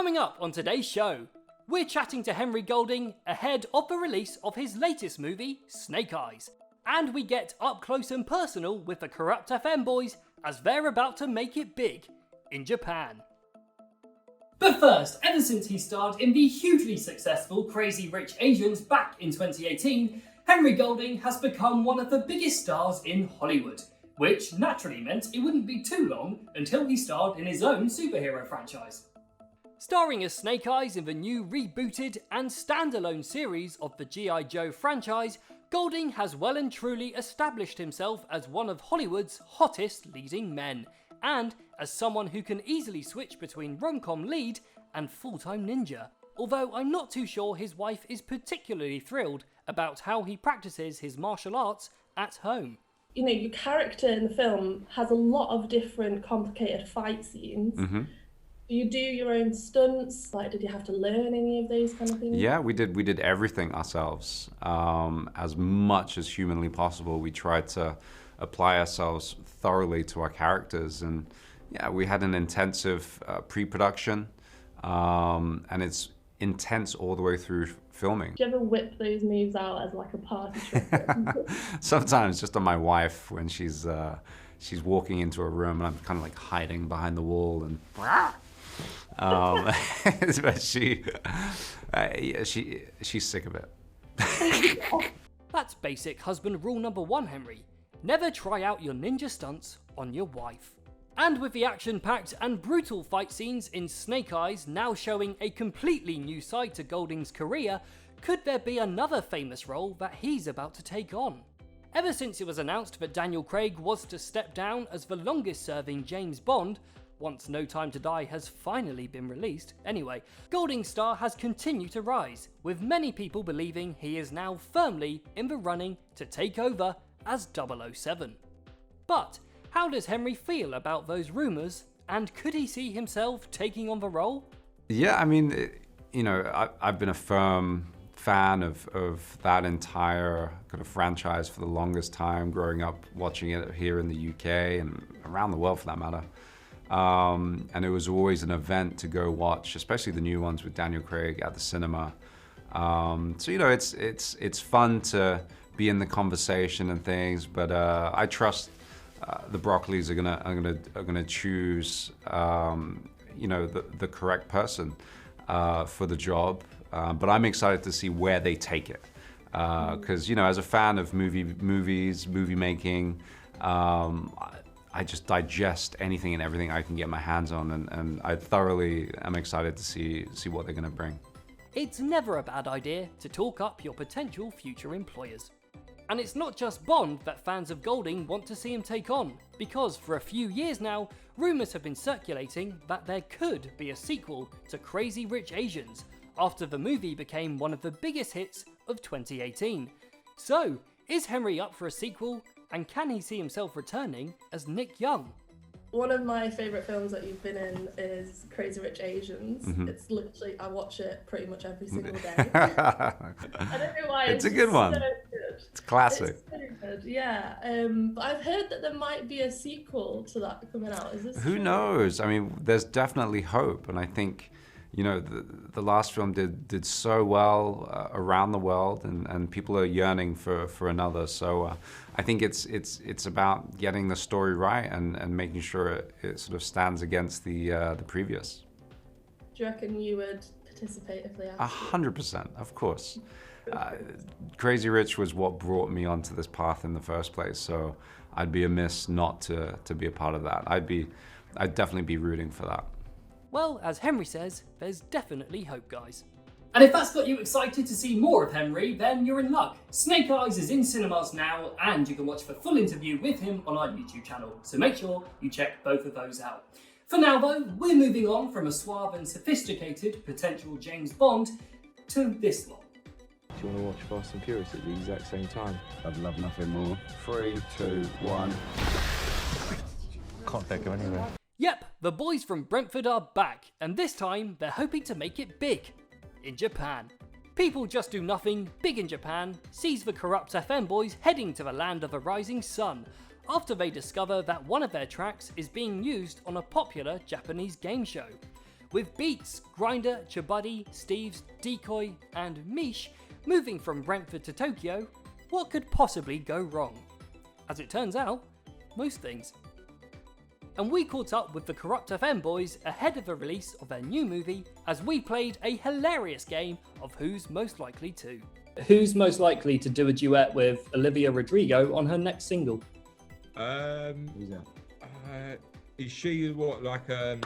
Coming up on today's show, we're chatting to Henry Golding ahead of the release of his latest movie, Snake Eyes. And we get up close and personal with the Kurupt FM boys as they're about to make it big in Japan. But first, ever since he starred in the hugely successful Crazy Rich Asians back in 2018, Henry Golding has become one of the biggest stars in Hollywood, which naturally meant it wouldn't be too long until he starred in his own superhero franchise. Starring as Snake Eyes in the new rebooted and standalone series of the G.I. Joe franchise, Golding has well and truly established himself as one of Hollywood's hottest leading men, and as someone who can easily switch between rom-com lead and full-time ninja. Although I'm not too sure his wife is particularly thrilled about how he practices his martial arts at home. You know, your character in the film has a lot of different complicated fight scenes. Mm-hmm. You do your own stunts? Like, did you have to learn any of those kind of things? Yeah, we did everything ourselves. As much as humanly possible, we tried to apply ourselves thoroughly to our characters. And yeah, we had an intensive pre-production, and it's intense all the way through filming. Do you ever whip those moves out as like a party trick? Sometimes just on my wife when she's walking into a room and I'm kind of like hiding behind the wall and but she's sick of it. That's basic husband rule number 1, Henry. Never try out your ninja stunts on your wife. And with the action-packed and brutal fight scenes in Snake Eyes now showing a completely new side to Golding's career, could there be another famous role that he's about to take on? Ever since it was announced that Daniel Craig was to step down as the longest-serving James Bond, once No Time to Die has finally been released, anyway, Golding's star has continued to rise, with many people believing he is now firmly in the running to take over as 007. But how does Henry feel about those rumours, and could he see himself taking on the role? Yeah, I mean, I've been a firm fan of that entire kind of franchise for the longest time, growing up watching it here in the UK and around the world for that matter. And it was always an event to go watch, especially the new ones with Daniel Craig at the cinema. So it's fun to be in the conversation and things, but I trust the Broccolis are gonna choose the correct person for the job. But I'm excited to see where they take it, because as a fan of movie making, I just digest anything and everything I can get my hands on, and I thoroughly am excited to see what they're going to bring. It's never a bad idea to talk up your potential future employers. And it's not just Bond that fans of Golding want to see him take on, because for a few years now, rumours have been circulating that there could be a sequel to Crazy Rich Asians, after the movie became one of the biggest hits of 2018. So, is Henry up for a sequel, and can he see himself returning as Nick Young? One of my favourite films that you've been in is Crazy Rich Asians. Mm-hmm. It's literally, I watch it pretty much every single day. I don't know why. It's a good one. So good. It's classic. It's so good, yeah. But I've heard that there might be a sequel to that coming out. Is this Who true? knows? I mean, there's definitely hope, and I think the last film did so well around the world, and people are yearning for another. So I think it's about getting the story right and making sure it sort of stands against the previous. Do you reckon you would participate if they asked you? 100%, of course. Crazy Rich was what brought me onto this path in the first place, so I'd be amiss not to be a part of that. I'd definitely be rooting for that. Well, as Henry says, there's definitely hope, guys. And if that's got you excited to see more of Henry, then you're in luck. Snake Eyes is in cinemas now, and you can watch the full interview with him on our YouTube channel, so make sure you check both of those out. For now though, we're moving on from a suave and sophisticated potential James Bond to this one. Do you want to watch Fast and Furious at the exact same time? I'd love nothing more. 3, 2, 1. Can't think of anywhere. Yep, the boys from Brentford are back, and this time they're hoping to make it big in Japan. People Just Do Nothing Big in Japan sees the Kurupt FM boys heading to the land of the rising sun after they discover that one of their tracks is being used on a popular Japanese game show. With Beats, Grinder, Chabuddy, Steve's, Decoy, and Mish moving from Brentford to Tokyo, what could possibly go wrong? As it turns out, most things. And we caught up with the Kurupt FM boys ahead of the release of their new movie as we played a hilarious game of Who's Most Likely To. Who's most likely to do a duet with Olivia Rodrigo on her next single? Who's that? Is she what like a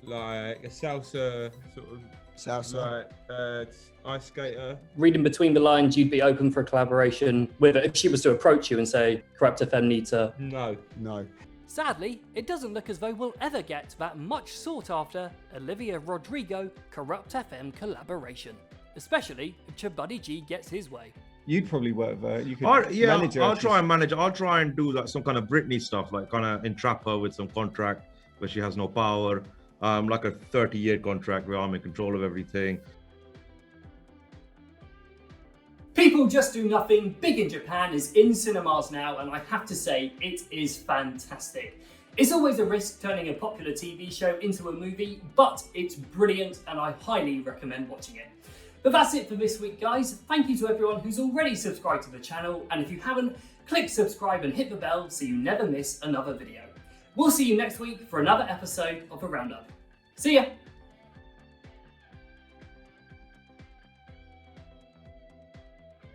salsa sort of Salsa. like ice skater? Reading between the lines, you'd be open for a collaboration with her if she was to approach you and say, Kurupt FM needs a... No. Sadly, it doesn't look as though we'll ever get that much sought after Olivia Rodrigo Kurupt FM collaboration. Especially if Chabuddy G gets his way. You'd probably work there. You could Yeah, manage her. I'll try and manage. I'll try and do like some kind of Britney stuff, like kind of entrap her with some contract where she has no power, like a 30-year contract where I'm in control of everything. People Just Do Nothing Big in Japan is in cinemas now, and I have to say, it is fantastic. It's always a risk turning a popular TV show into a movie, but it's brilliant and I highly recommend watching it. But that's it for this week, guys. Thank you to everyone who's already subscribed to the channel, and if you haven't, click subscribe and hit the bell so you never miss another video. We'll see you next week for another episode of The Roundup. See ya!